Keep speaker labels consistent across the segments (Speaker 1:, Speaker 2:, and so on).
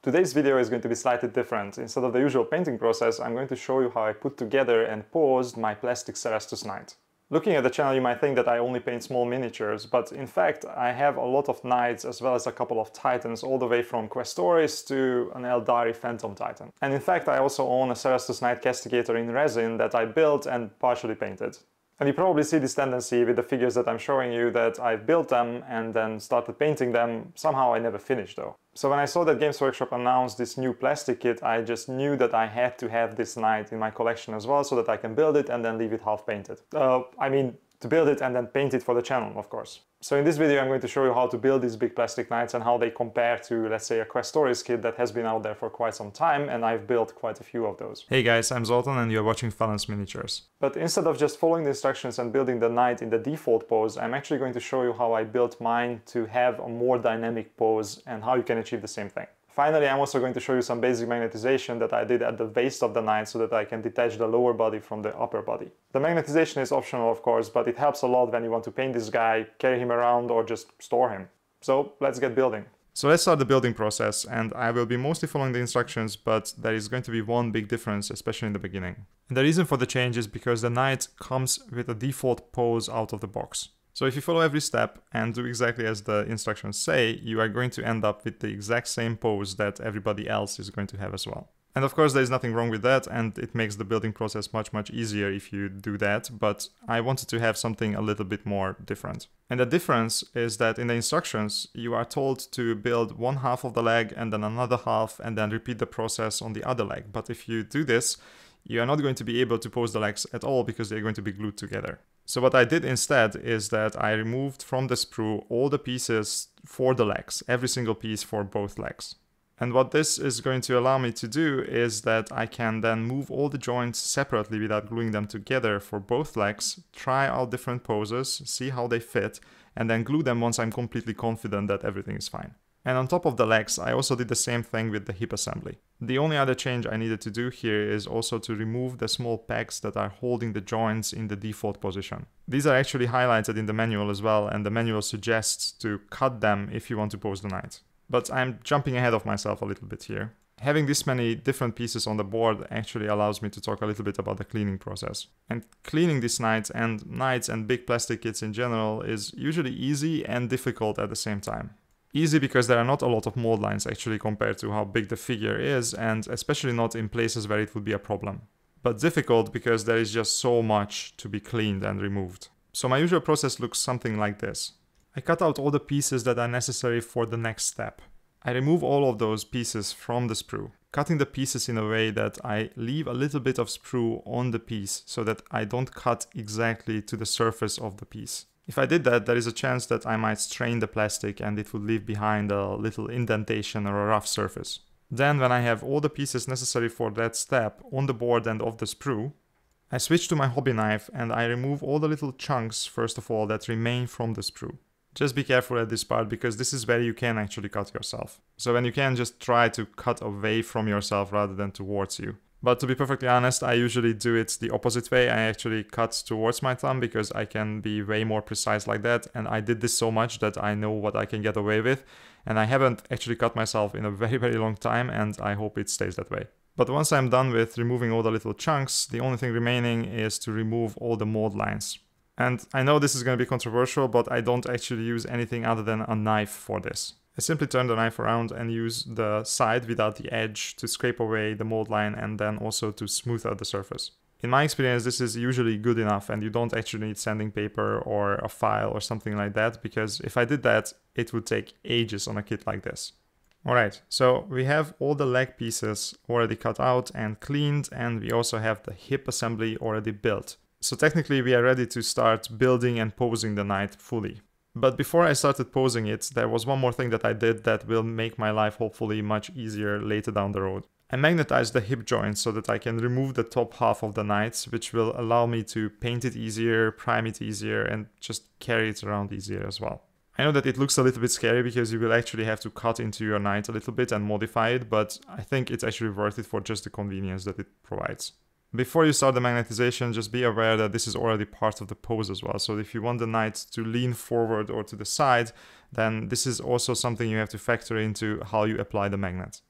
Speaker 1: Today's video is going to be slightly different. Instead of the usual painting process, I'm going to show you how I put together and posed my plastic Cerastus Knight. Looking at the channel, you might think that I only paint small miniatures, but in fact I have a lot of knights as well as a couple of titans, all the way from Questores to an Eldari Phantom Titan. And in fact I also own a Cerastus Knight Castigator in resin that I built and partially painted. And you probably see this tendency with the figures that I'm showing you that I've built them and then started painting them. Somehow I never finished though. So when I saw that Games Workshop announced this new plastic kit, I just knew that I had to have this knight in my collection as well so that I can build it and then leave it half painted. To build it and then paint it for the channel, of course. So in this video I'm going to show you how to build these big plastic knights and how they compare to, let's say, a Questores kit that has been out there for quite some time, and I've built quite a few of those.
Speaker 2: Hey guys, I'm Zoltan and you're watching Phalanx Miniatures.
Speaker 1: But instead of just following the instructions and building the knight in the default pose, I'm actually going to show you how I built mine to have a more dynamic pose and how you can achieve the same thing. Finally, I'm also going to show you some basic magnetization that I did at the waist of the knight so that I can detach the lower body from the upper body. The magnetization is optional, of course, but it helps a lot when you want to paint this guy, carry him around, or just store him. So let's get building.
Speaker 2: So let's start the building process, and I will be mostly following the instructions, but there is going to be one big difference, especially in the beginning. And the reason for the change is because the knight comes with a default pose out of the box. So if you follow every step and do exactly as the instructions say, you are going to end up with the exact same pose that everybody else is going to have as well. And of course there is nothing wrong with that, and it makes the building process much easier if you do that, but I wanted to have something a little bit more different. And the difference is that in the instructions you are told to build one half of the leg and then another half and then repeat the process on the other leg. But if you do this, you are not going to be able to pose the legs at all because they're going to be glued together. So what I did instead is that I removed from the sprue all the pieces for the legs, every single piece for both legs. And what this is going to allow me to do is that I can then move all the joints separately without gluing them together for both legs, try out different poses, see how they fit, and then glue them once I'm completely confident that everything is fine. And on top of the legs, I also did the same thing with the hip assembly. The only other change I needed to do here is also to remove the small pegs that are holding the joints in the default position. These are actually highlighted in the manual as well, and the manual suggests to cut them if you want to pose the knight. But I'm jumping ahead of myself a little bit here. Having this many different pieces on the board actually allows me to talk a little bit about the cleaning process. And cleaning these knights and big plastic kits in general is usually easy and difficult at the same time. Easy because there are not a lot of mold lines actually compared to how big the figure is, and especially not in places where it would be a problem. But difficult because there is just so much to be cleaned and removed. So my usual process looks something like this. I cut out all the pieces that are necessary for the next step. I remove all of those pieces from the sprue, cutting the pieces in a way that I leave a little bit of sprue on the piece so that I don't cut exactly to the surface of the piece. If I did that, there is a chance that I might strain the plastic and it would leave behind a little indentation or a rough surface. Then when I have all the pieces necessary for that step on the board and off the sprue, I switch to my hobby knife and I remove all the little chunks, first of all, that remain from the sprue. Just be careful at this part because this is where you can actually cut yourself. So when you can, just try to cut away from yourself rather than towards you. But to be perfectly honest, I usually do it the opposite way. I actually cut towards my thumb because I can be way more precise like that, and I did this so much that I know what I can get away with, and I haven't actually cut myself in a very long time, and I hope it stays that way. But once I'm done with removing all the little chunks, the only thing remaining is to remove all the mold lines. And I know this is going to be controversial, but I don't actually use anything other than a knife for this. I simply turn the knife around and use the side without the edge to scrape away the mold line and then also to smooth out the surface. In my experience, this is usually good enough and you don't actually need sanding paper or a file or something like that, because if I did that, it would take ages on a kit like this. Alright, so we have all the leg pieces already cut out and cleaned, and we also have the hip assembly already built. So technically we are ready to start building and posing the knight fully. But before I started posing it, there was one more thing that I did that will make my life hopefully much easier later down the road. I magnetized the hip joint so that I can remove the top half of the knight, which will allow me to paint it easier, prime it easier, and just carry it around easier as well. I know that it looks a little bit scary because you will actually have to cut into your knight a little bit and modify it, but I think it's actually worth it for just the convenience that it provides. Before you start the magnetization, just be aware that this is already part of the pose as well. So if you want the knight to lean forward or to the side, then this is also something you have to factor into how you apply the magnet.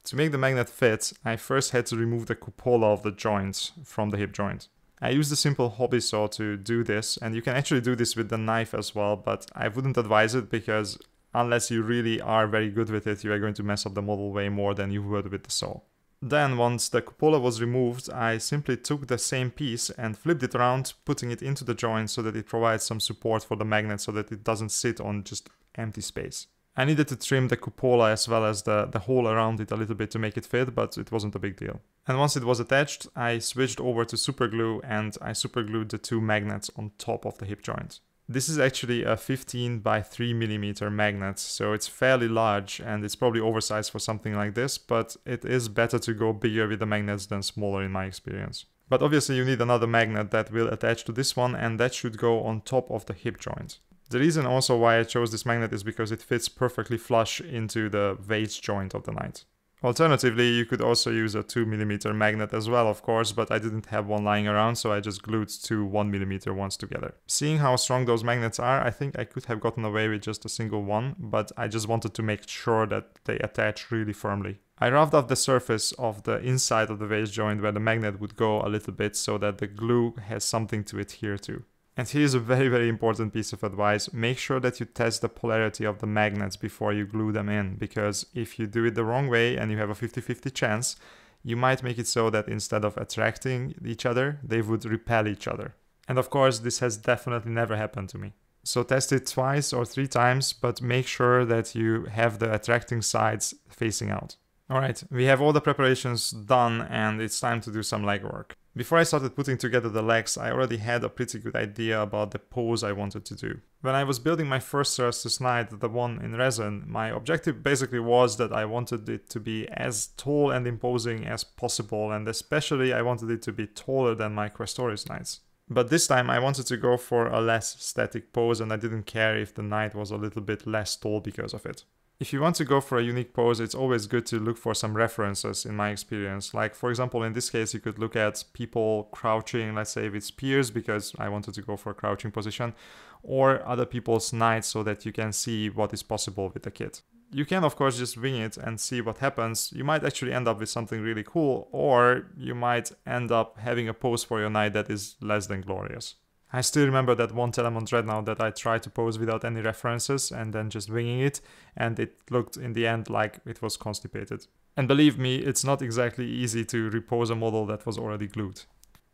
Speaker 2: To make the magnet fit, I first had to remove the cupola of the joint from the hip joint. I used a simple hobby saw to do this, and you can actually do this with the knife as well, but I wouldn't advise it because unless you really are very good with it, you are going to mess up the model way more than you would with the saw. Then, once the cupola was removed, I simply took the same piece and flipped it around, putting it into the joint so that it provides some support for the magnet so that it doesn't sit on just empty space. I needed to trim the cupola as well as the hole around it a little bit to make it fit, but it wasn't a big deal. And once it was attached, I switched over to superglue and I superglued the two magnets on top of the hip joint. This is actually a 15 by 3 mm magnet, so it's fairly large and it's probably oversized for something like this, but it is better to go bigger with the magnets than smaller in my experience. But obviously you need another magnet that will attach to this one, and that should go on top of the hip joint. The reason also why I chose this magnet is because it fits perfectly flush into the waist joint of the knight. Alternatively, you could also use a 2 mm magnet as well, of course, but I didn't have one lying around, so I just glued two 1 mm ones together. Seeing how strong those magnets are, I think I could have gotten away with just a single one, but I just wanted to make sure that they attach really firmly. I roughed up the surface of the inside of the waist joint where the magnet would go a little bit so that the glue has something to adhere to. And here's a very important piece of advice. Make sure that you test the polarity of the magnets before you glue them in, because if you do it the wrong way and you have a 50-50 chance, you might make it so that instead of attracting each other, they would repel each other. And of course, this has definitely never happened to me. So test it twice or 3 times, but make sure that you have the attracting sides facing out. Alright, we have all the preparations done and it's time to do some legwork. Before I started putting together the legs, I already had a pretty good idea about the pose I wanted to do. When I was building my first Cerastus Knight, the one in resin, my objective basically was that I wanted it to be as tall and imposing as possible, and especially I wanted it to be taller than my Questoris Knights. But this time I wanted to go for a less static pose, and I didn't care if the knight was a little bit less tall because of it. If you want to go for a unique pose, it's always good to look for some references in my experience. Like, for example, in this case, you could look at people crouching, let's say with spears, because I wanted to go for a crouching position, or other people's knights so that you can see what is possible with the kit. You can, of course, just wing it and see what happens. You might actually end up with something really cool, or you might end up having a pose for your knight that is less than glorious. I still remember that one Telemon Dreadnought that I tried to pose without any references and then just winging it, and it looked in the end like it was constipated. And believe me, it's not exactly easy to repose a model that was already glued.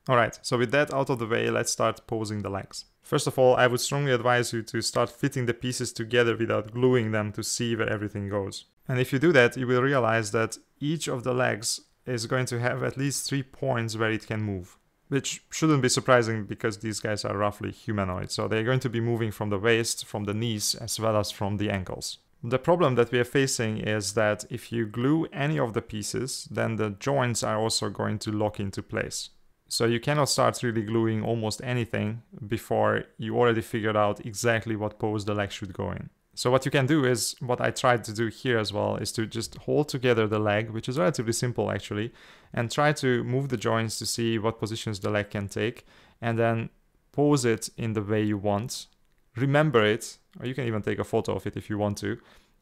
Speaker 2: Alright, so with that out of the way, let's start posing the legs. First of all, I would strongly advise you to start fitting the pieces together without gluing them to see where everything goes. And if you do that, you will realize that each of the legs is going to have at least 3 points where it can move. Which shouldn't be surprising because these guys are roughly humanoid, so they're going to be moving from the waist, from the knees, as well as from the ankles. The problem that we are facing is that if you glue any of the pieces, then the joints are also going to lock into place. So you cannot start really gluing almost anything before you already figured out exactly what pose the leg should go in. So what you can do is, what I tried to do here as well, is to just hold together the leg, which is relatively simple actually, and try to move the joints to see what positions the leg can take, and then pose it in the way you want. Remember it, or you can even take a photo of it if you want to,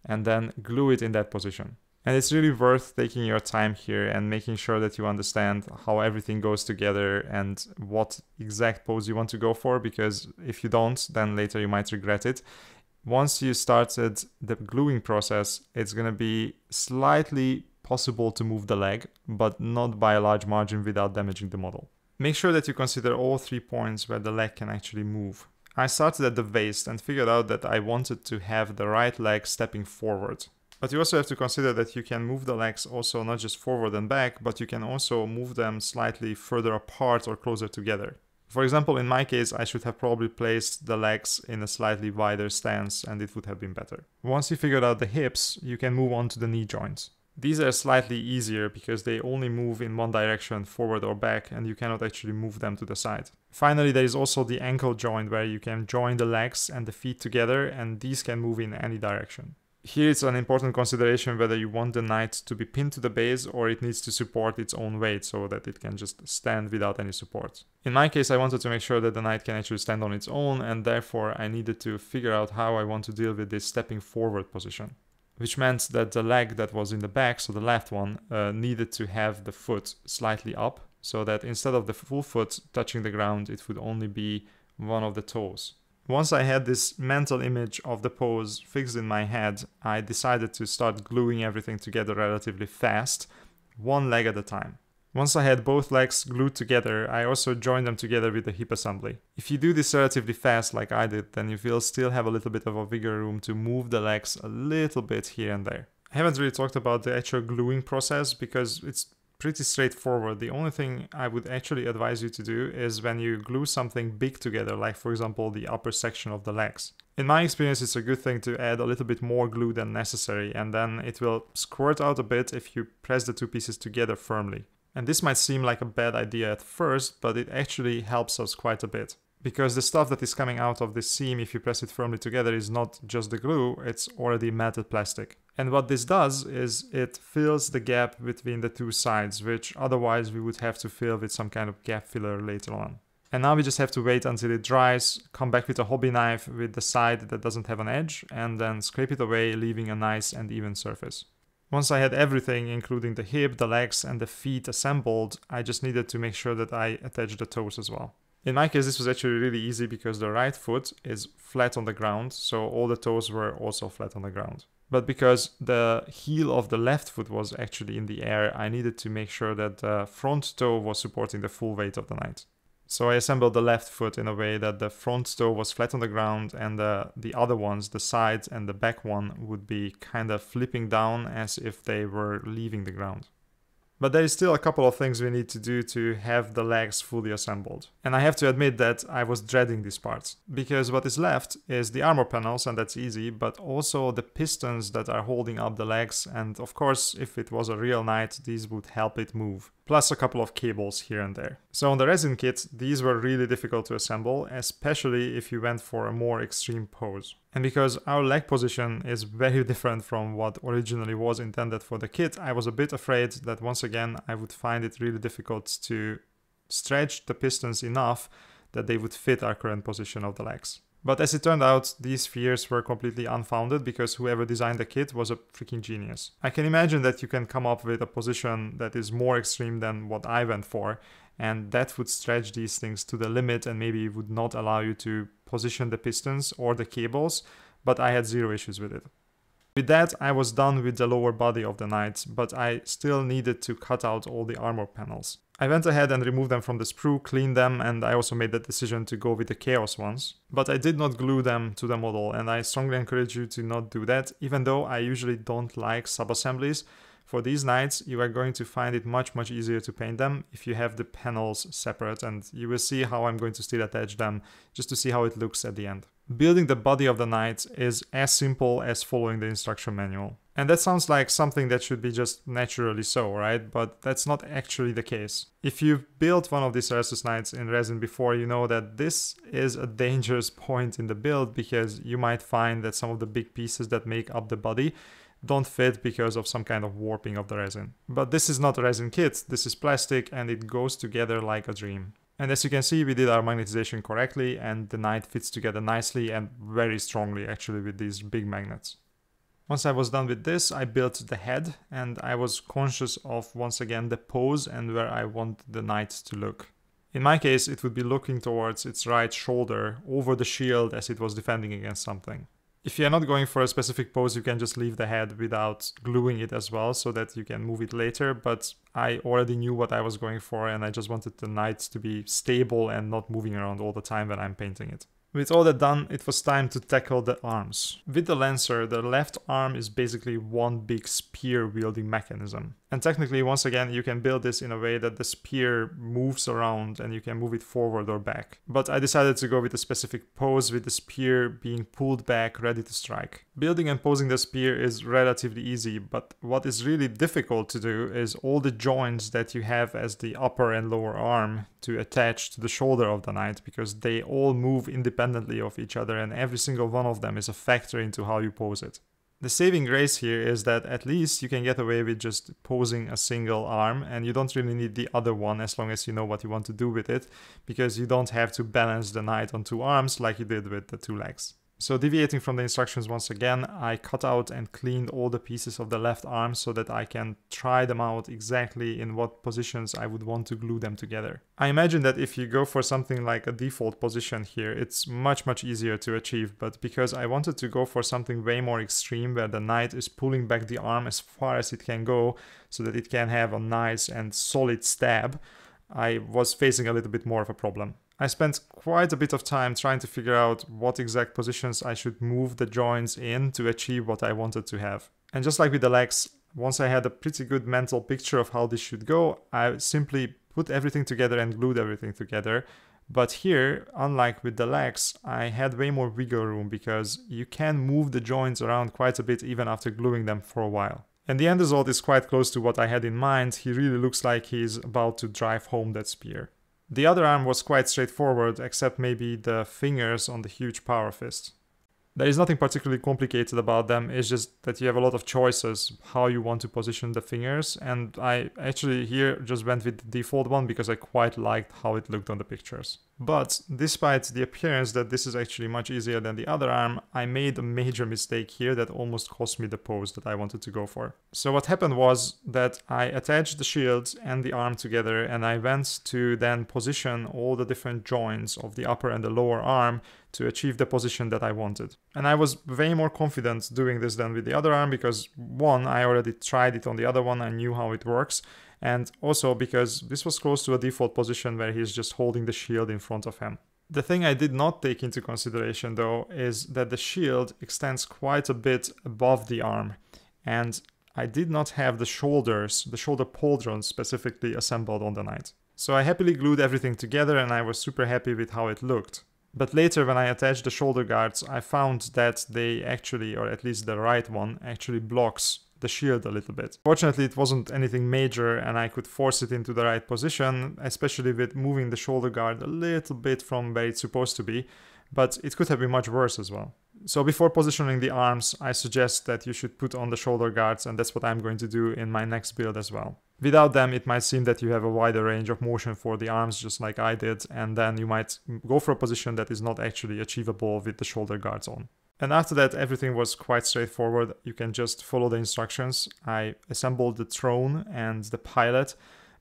Speaker 2: and then glue it in that position. And it's really worth taking your time here and making sure that you understand how everything goes together and what exact pose you want to go for, because if you don't, then later you might regret it. Once you started the gluing process, it's going to be slightly possible to move the leg, but not by a large margin without damaging the model. Make sure that you consider all 3 points where the leg can actually move. I started at the waist and figured out that I wanted to have the right leg stepping forward. But you also have to consider that you can move the legs also not just forward and back, but you can also move them slightly further apart or closer together. For example, in my case, I should have probably placed the legs in a slightly wider stance and it would have been better. Once you figured out the hips, you can move on to the knee joints. These are slightly easier because they only move in one direction, forward or back, and you cannot actually move them to the side. Finally, there is also the ankle joint where you can join the legs and the feet together, and these can move in any direction. Here it's an important consideration whether you want the knight to be pinned to the base or it needs to support its own weight so that it can just stand without any support. In my case, I wanted to make sure that the knight can actually stand on its own, and therefore I needed to figure out how I want to deal with this stepping forward position. which meant that the leg that was in the back, so the left one, needed to have the foot slightly up, so that instead of the full foot touching the ground, it would only be one of the toes. Once I had this mental image of the pose fixed in my head, I decided to start gluing everything together relatively fast, one leg at a time. Once I had both legs glued together, I also joined them together with the hip assembly. If you do this relatively fast like I did, then you will still have a little bit of a wiggle room to move the legs a little bit here and there. I haven't really talked about the actual gluing process because it's pretty straightforward. The only thing I would actually advise you to do is when you glue something big together, like for example the upper section of the legs. In my experience, it's a good thing to add a little bit more glue than necessary, and then it will squirt out a bit if you press the two pieces together firmly. And this might seem like a bad idea at first, but it actually helps us quite a bit. Because the stuff that is coming out of this seam, if you press it firmly together, is not just the glue, it's already matted plastic. And what this does is it fills the gap between the two sides, which otherwise we would have to fill with some kind of gap filler later on. And now we just have to wait until it dries, come back with a hobby knife with the side that doesn't have an edge, and then scrape it away, leaving a nice and even surface. Once I had everything, including the hip, the legs, and the feet assembled, I just needed to make sure that I attached the toes as well. In my case, this was actually really easy because the right foot is flat on the ground, so all the toes were also flat on the ground. But because the heel of the left foot was actually in the air, I needed to make sure that the front toe was supporting the full weight of the knight. So I assembled the left foot in a way that the front toe was flat on the ground and the other ones, the sides and the back one, would be kind of flipping down as if they were leaving the ground. But there is still a couple of things we need to do to have the legs fully assembled. And I have to admit that I was dreading this part, because what is left is the armor panels, and that's easy, but also the pistons that are holding up the legs, and of course, if it was a real knight, these would help it move. Plus a couple of cables here and there. So on the resin kit, these were really difficult to assemble, especially if you went for a more extreme pose. And because our leg position is very different from what originally was intended for the kit, I was a bit afraid that once again I would find it really difficult to stretch the pistons enough that they would fit our current position of the legs. But as it turned out, these fears were completely unfounded because whoever designed the kit was a freaking genius. I can imagine that you can come up with a position that is more extreme than what I went for, and that would stretch these things to the limit and maybe would not allow you to position the pistons or the cables, but I had zero issues with it. With that, I was done with the lower body of the knight, but I still needed to cut out all the armor panels. I went ahead and removed them from the sprue, cleaned them, and I also made the decision to go with the Chaos ones. But I did not glue them to the model, and I strongly encourage you to not do that, even though I usually don't like sub-assemblies. For these knights, you are going to find it much easier to paint them if you have the panels separate, and you will see how I'm going to still attach them just to see how it looks at the end. Building the body of the knight is as simple as following the instruction manual. And that sounds like something that should be just naturally so, right? But that's not actually the case. If you've built one of these Cerastus Knights in resin before, you know that this is a dangerous point in the build because you might find that some of the big pieces that make up the body don't fit because of some kind of warping of the resin. But this is not a resin kit, this is plastic and it goes together like a dream. And as you can see, we did our magnetization correctly and the knight fits together nicely and very strongly actually with these big magnets. Once I was done with this, I built the head and I was conscious of once again the pose and where I want the knight to look. In my case, it would be looking towards its right shoulder over the shield as it was defending against something. If you're not going for a specific pose, you can just leave the head without gluing it as well so that you can move it later, but I already knew what I was going for and I just wanted the knight to be stable and not moving around all the time when I'm painting it. With all that done, it was time to tackle the arms. With the Lancer, the left arm is basically one big spear-wielding mechanism. And technically, once again, you can build this in a way that the spear moves around and you can move it forward or back. But I decided to go with a specific pose with the spear being pulled back, ready to strike. Building and posing the spear is relatively easy, but what is really difficult to do is all the joints that you have as the upper and lower arm to attach to the shoulder of the knight, because they all move independently of each other and every single one of them is a factor into how you pose it. The saving grace here is that at least you can get away with just posing a single arm and you don't really need the other one as long as you know what you want to do with it, because you don't have to balance the knight on two arms like you did with the two legs. So deviating from the instructions once again, I cut out and cleaned all the pieces of the left arm so that I can try them out exactly in what positions I would want to glue them together. I imagine that if you go for something like a default position here, it's much easier to achieve, but because I wanted to go for something way more extreme where the knight is pulling back the arm as far as it can go so that it can have a nice and solid stab, I was facing a little bit more of a problem. I spent quite a bit of time trying to figure out what exact positions I should move the joints in to achieve what I wanted to have. And just like with the legs, once I had a pretty good mental picture of how this should go, I simply put everything together and glued everything together. But here, unlike with the legs, I had way more wiggle room because you can move the joints around quite a bit even after gluing them for a while. And the end result is quite close to what I had in mind. He really looks like he's about to drive home that spear. The other arm was quite straightforward, except maybe the fingers on the huge power fist. There is nothing particularly complicated about them, it's just that you have a lot of choices how you want to position the fingers, and I actually here just went with the default one because I quite liked how it looked on the pictures. But despite the appearance that this is actually much easier than the other arm, I made a major mistake here that almost cost me the pose that I wanted to go for. So what happened was that I attached the shield and the arm together, and I went to then position all the different joints of the upper and the lower arm to achieve the position that I wanted. And I was way more confident doing this than with the other arm because, one, I already tried it on the other one, I knew how it works, and also because this was close to a default position where he's just holding the shield in front of him. The thing I did not take into consideration though is that the shield extends quite a bit above the arm, and I did not have the shoulder pauldrons specifically assembled on the knight. So I happily glued everything together and I was super happy with how it looked. But later when I attached the shoulder guards, I found that they actually, or at least the right one, actually blocks the shield a little bit. Fortunately, it wasn't anything major and I could force it into the right position, especially with moving the shoulder guard a little bit from where it's supposed to be, but it could have been much worse as well. So before positioning the arms, I suggest that you should put on the shoulder guards, and that's what I'm going to do in my next build as well. Without them, it might seem that you have a wider range of motion for the arms, just like I did, and then you might go for a position that is not actually achievable with the shoulder guards on. And after that, everything was quite straightforward. You can just follow the instructions. I assembled the throne and the pilot,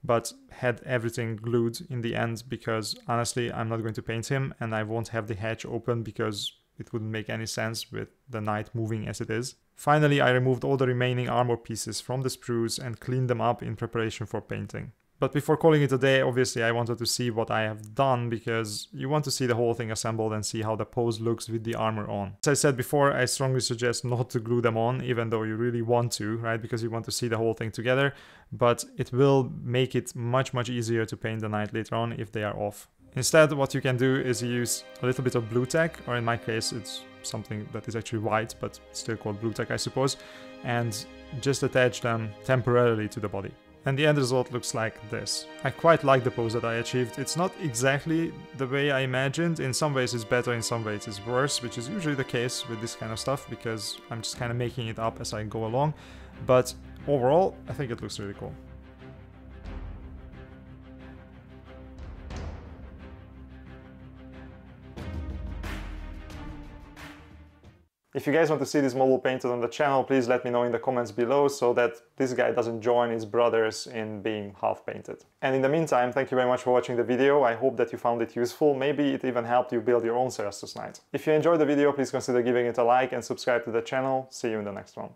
Speaker 2: but had everything glued in the end because honestly, I'm not going to paint him and I won't have the hatch open because it wouldn't make any sense with the knight moving as it is. Finally, I removed all the remaining armor pieces from the sprues and cleaned them up in preparation for painting. But before calling it a day, obviously I wanted to see what I have done because you want to see the whole thing assembled and see how the pose looks with the armor on. As I said before, I strongly suggest not to glue them on, even though you really want to, right? Because you want to see the whole thing together, but it will make it much easier to paint the knight later on if they are off. Instead, what you can do is use a little bit of blue tack, or in my case it's something that is actually white, but still called blue tack I suppose, and just attach them temporarily to the body. And the end result looks like this. I quite like the pose that I achieved. It's not exactly the way I imagined. In some ways it's better, in some ways it's worse, which is usually the case with this kind of stuff because I'm just kind of making it up as I go along. But overall, I think it looks really cool.
Speaker 1: If you guys want to see this model painted on the channel, please let me know in the comments below so that this guy doesn't join his brothers in being half painted. And in the meantime, thank you very much for watching the video. I hope that you found it useful. Maybe it even helped you build your own Cerastus Knight. If you enjoyed the video, please consider giving it a like and subscribe to the channel. See you in the next one.